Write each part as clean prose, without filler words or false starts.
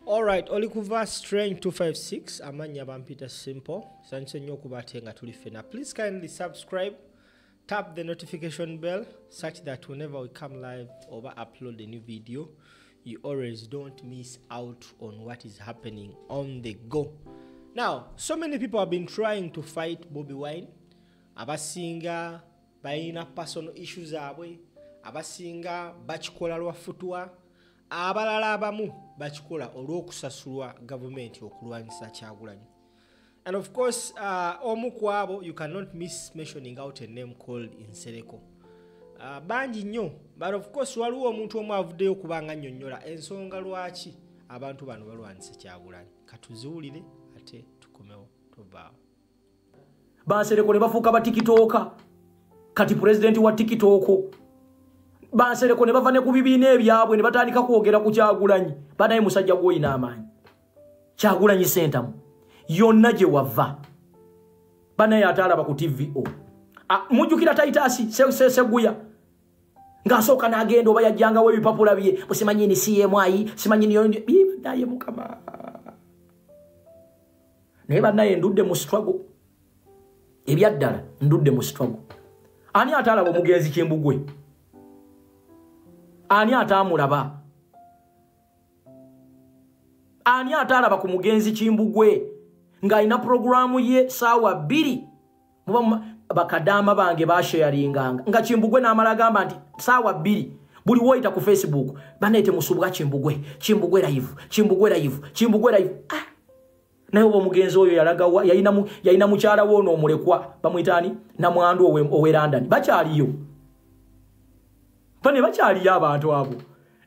Alright, oli kuva Strain 256 amanya bampita simple. Sanse nnyo kubatenga tuli fena. Please kindly subscribe, tap the notification bell such that whenever we come live or upload a new video, you always don't miss out on what is happening on the go. Now, so many people have been trying to fight Bobi Wine. Abasinga bayina personal issues abwe, abasinga bakikola lwafutwa, abalala abamu bakikola olw'okusasulwa government okulwanyisa Kyagulanyi. And of course, omu kwabo, you cannot miss mentioning out a name called Nsereko. Banji nnyo, but of course waliwo omuntu omu avuddeyo kubanga nnyonnyola ensonga lwaki abantu bano balwanyisa Kyagulanyi. Katuziwulire ate tukomewo tuvaawo. Bansereko ne bafuuka ba TikToka kati president wa TikTok. Bansereko ne bava ne ku bibiina ebyabwe ne batandika kwogera ku Kyagulanyi banaye musajja gw'oyina amaanyi. Kyagulanyi center yonna gye wava banaye atalaba ku TVO. Mujjukira Titus Seguya ng'asooka n'agenda oba yajjangawo ebipapula bye busimanyi ni CMI simanyi ni naye mukama naye banaye ndudde mu struggle ebyaddala ndudde mu struggle. Ani atalaba omugenzi Kimbugwe? Ani atamulaba? Ani atalaba ku mugenzi Kimbugwe nga ina programu ye sawa 2 muba bakadama bange basharinganga nga Kimbugwe n'amala gamba nti sawa 2 buli woita ku Facebook banete musubuka Kimbugwe live. Naye obo mugenzi oyo yalaga yayina mukyala wono omulekwa bamwitani na mwandu owerandani bakyaliyo bane bakyaliyo abantu abo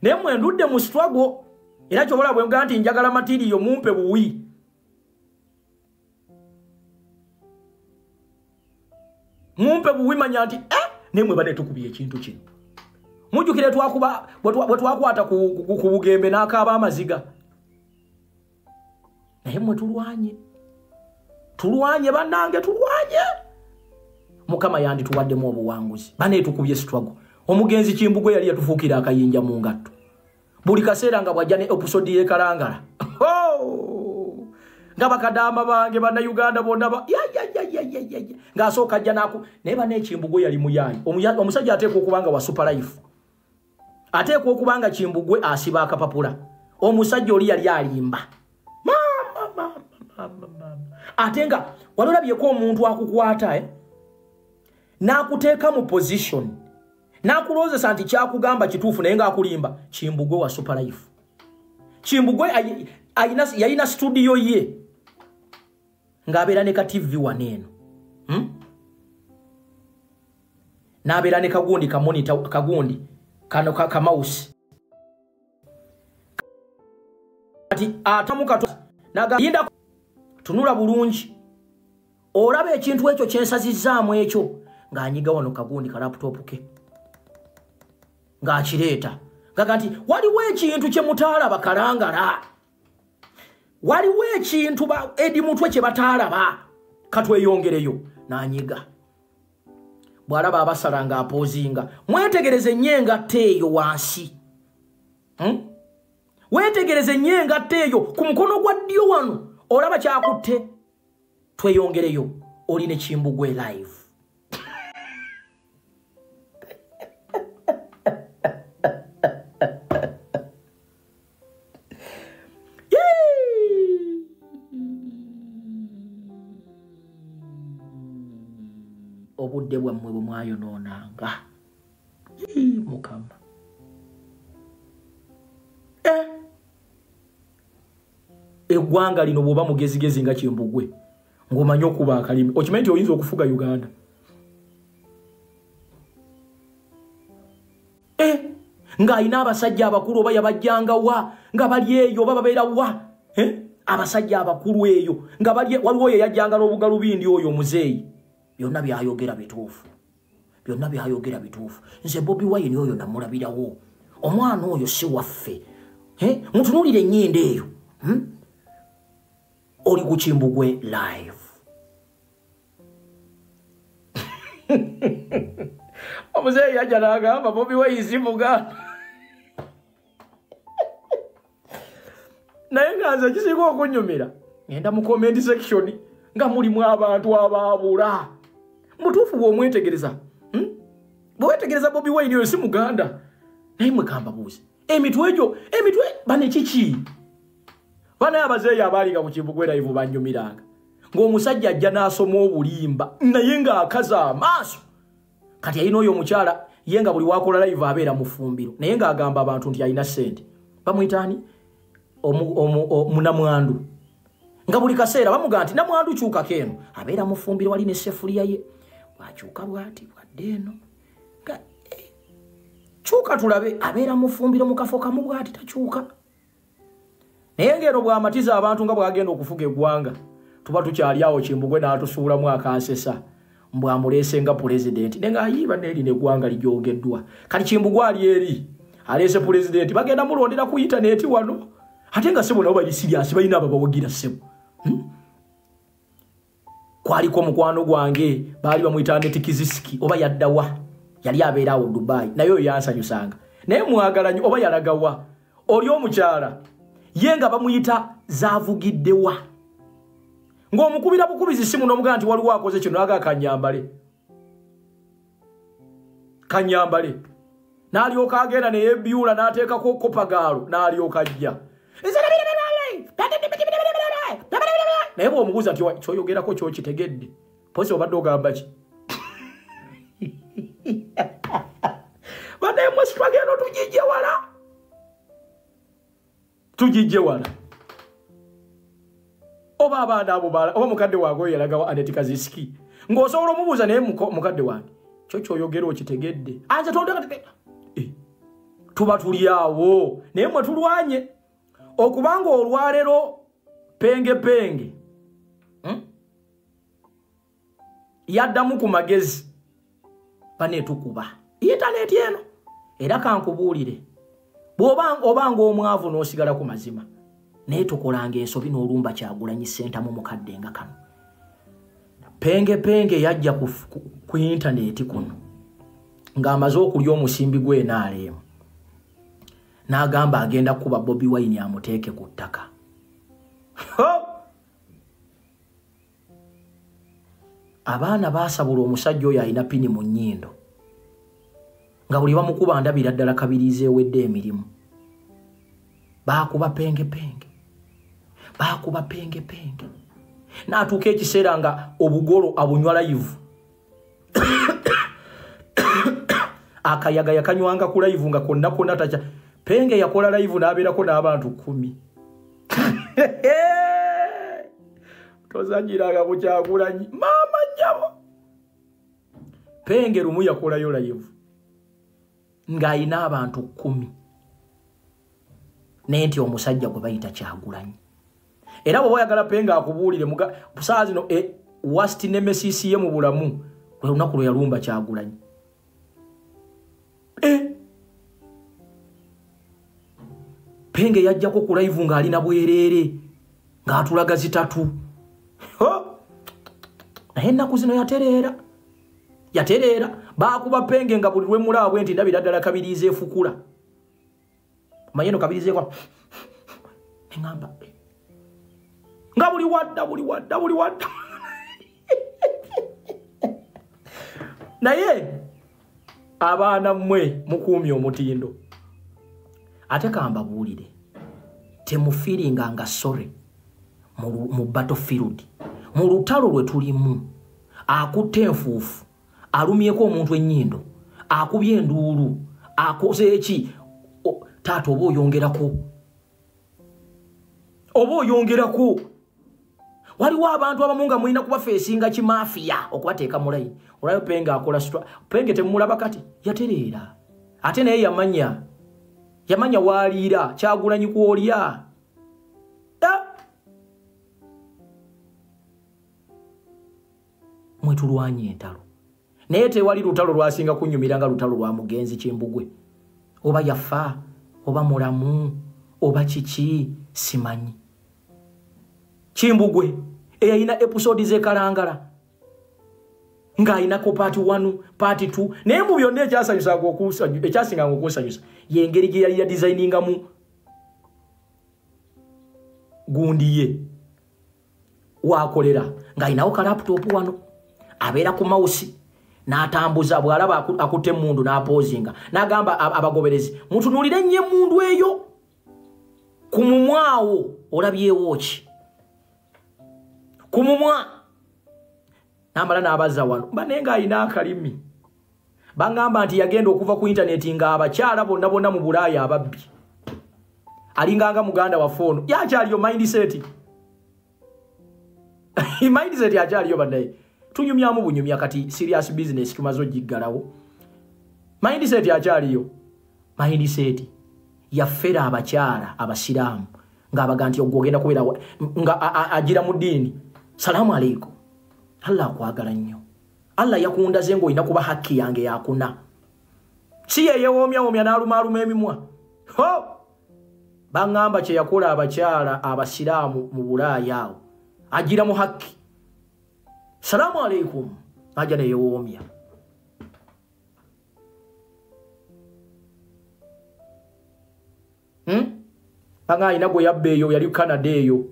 naye mwendudde mu struggle era kyobola bwe nganti njagala material mumpe buwi manya nti nemwe bane tukubye ekintu kino mujjukire twakuba bwe twakwata ku bugembe n'akaaba amaziga. Naye mwe tulwanye bannange tulwanye Mukama yandi tuwaddemu obuwanguzi bane tukubye struggle. Omugenzi Kimbugwe yali yatufuukira akayinja mu ngatto buli kaseera nga bwajja ne episode ye Kalangala nga bakadama bange banna Uganda bonna ng'asooka ajja naku naye bane Kimbugwe yali muyayi omusajja ateekwa okubanga wa super life ateekwa okubanga Kimbugwe asiba akapapula omusajja oli yali alimba atenga walolabyeko omuntu akukwata n'akuteeka mu position n'akulozesa nti kyakugamba kituufu naye ng'akulimba. Kimbugwe wa super life. Kimbugwe yalina studio ye ng'abeera ne ka TV waneeno n'abeera ne kagundi kamonita kagundi kano ka mouse kati atamukato nagayinda tunula bulungi olaba ekintu ekyo kyensazizaamu ekyo ng'anyiga wano kagundi ka laptop ke ng'akireeta ngaga nti waliwo ekintu kye mutaalaba Kalangala waliwo ekintu edi mutwe kye bataalaba katweyongereyo n'anyiga bw'alaba abasala ng'apoozinga mwetegereze nnyo engatta eyo wansi wetegereze nnyo engatta eyo ku mukono gwa ddyo wano olaba kyakutte tweyongereyo oli ne Kimbugwe live. Obudde bwammwe bwe mwayonoonanga Mukama eggwanga lino bw'oba mugezigezi nga Kimbugwe ng'omanyi okuba akalimi okimanyi nti oyinza okufuga Uganda. Ng'alina abasajja abakulu oba yabajjanga wa nga bali eyo oba babeera wa abasajja abakulu eyo nga bali waliwo oyo yajjanga n'obugalubindi oyo omuzeeyi. Byonna byayogera bituufu. Nze Bobi Wine oyo namulabirawo omwana oyo si waffe mutunuulire ennyinda eyo oli ku Kimbugwe live. Omuzeeyi yajja n'agamba Bobi Wine si Buganda naye nga nze kisinga okunyumira ngenda mu comment section nga mulimu abantu abaabula mutuufu bw'omwetegereza bwewetegereza Bobi Wine oyo si Muganda naye mwekamba buuzi emitwe bane kiki bana abazeeyi abaaliga ku Kimbugwe live banyumiranga ng'omusajja ajja n'asoma obulimba naye ng'akaza amaaso kati ayina oyo omukyala ye nga buli wakola live abeera mu ffumbiro naye ng'agamba abantu nti alina ssente bamuyitaani munamwandu nga buli kaseera bamugaa nti namwandu kyukako eno abeera mu ffumbiro wali n'essefuliya ye bwakyuka bwati bwadde eno kyuka tulabe abeera mu ffumbiro mu kafo kamu bwati takyuka naye ng'eno bw'amatiza abantu nga bw'agenda okufuga eggwanga tuba tukyali awo Kimbugwe n'atusuulamu akansesa mbwamuleese nga pulezidenti naye ng'ayiiba n'eri n'eggwanga lijoogeddwa kati Kimbugwe ali eri aleese pulezidenti bagenda mulondera ku intaneti wano ate nga sebo nabo bali siriasi balina ababawagira sebo kwaliko mukwano gwange baali bamuyita Netikizisiki oba yaddawa yali abeera awo Dubai naye oyo yansanyusanga naye mwagalanyi oba yalagawa oli omukyala ye nga bamuyita zaavugiddewa ng'omukubira bukubizi simu n'omugaa nti waliwo akoze kino aga kanyambale n'alyoka agenda ne yebyula n'ateekako kopagaalo n'alyoka ajja naye bw'omubuuza nti kyoyogerako kyokitegedde posi obadde ogamba ki badde mwesi twagenda tugijje wala oba abaana abo bala oba mukadde wange oyo yalagawo Netikizisiki ng'osobola omubuuza naye mukadde wange kyoyogera okitegedde anje tondeka tuba tuli awo naye mwe tulwanye okubanga olwalero penge yaddamu ku magezi banetukuba intaneti eno era kankubuulire obanga omwavu n'osigala ku mazima naye tukolanga ensobi n'olumba Kyagulanyi Ssentamu mukadde nga kano penge yajja ku intaneti kuno ng'amaze okulya omusimbi gw'enaaleemu n'agamba agenda kuba Bobi Wine amuteeke ku ttaka abaana baasabula omusajja oyo alina pini mu nnyindo nga buli bamukuba ndabira ddala kabiriiza ewedde emirimu baakuba penge n'atuuka ekiseera nga obugolo abunywa live akayaga yakanywanga ku live nga konna tacha penge yakola live n'abeerako n'abantu 10 tozanyiraga ku Kyagulanyi mama nyabo penge lumu yakolayo live ng'ayina abantu 10 naye nti omusajja gwe bayita Kyagulanyi era bwe oyagala penge akubuulire saa zino worst nemesis ye mu bulamu lwe lunaku lwe yalumba Kyagulanyi penge yajjako ku live ng'alina bwereere ng'atulaga 3 naye ennaku zino yatereera baakuba penge nga buli lwemulaabwe nti ndabira ddala kabiriiza efukula mayeno kabiriiza ekwa eŋŋamba nga buli wadda naye abaana mmwe mukuumye omutindo ate kambabuulire temufiiringa nga sore mu battlefield mu lutalo lwe tulimu akutte enfuufu alumyeko omuntu ennyindo akubye enduulu akoze eki taata oba oyongerako waliwo abantu abamu nga mulina kubafeesinga kimafiya okubateeka mu layini olwayo penge akola penge temulaba kati yatereera ate naye yamanya waaliira Kyagulanyi kwolya mwe tulwanye entalo naye tewali lutalo lwasinga kunyumira nga lutalo lwa mugenzi Kimbugwe oba yafa oba mulamu oba kiki simanyi Kimbugwe eyalina episode z'ekalangala ng'ayinako part 1 part 2 naye mu byonna ekyasinganga okunsanyusa yengeri gye yali yadesigningamu gundiye wakolera ng'alinawo ka laptop wano abeera ku mouse n'atambuza bw'alaba akutte emmundu n'apoozinga n'agamba abagoberezi mutunuulire nnyo emmundu eyo ku mumwawo olabyewo ki ku mumwa n'amala n'abazza wano bane ng'alina akalimi bangamba nti yagenda okuva ku intaneti ng'abakyala bonna bonna mu Bulaaya ababbi alinganga muganda wa fono yakyaliyo mindset mindset yakyaliyo banaye tunyumyamu bunyumya kati serious business tumazo jiggalawo mindset yakyaliyo mindset yafera abakyala abasiraamu ng'abaga nti ogwogenda kubeera nga agira mu ddiini salamu aleikum Allah akwagala nnyo Allah yakundaze ng'olina kuba haki yange yakuna si yeyewoomyawoomya n'alumaaluma emimwa ho bangamba kye yakola abakyala abasiraamu mu Bulaaya awo agira mu haki salamu aleikum aja neyewoomya banga alina gwe yabba eyo yali Canada eyo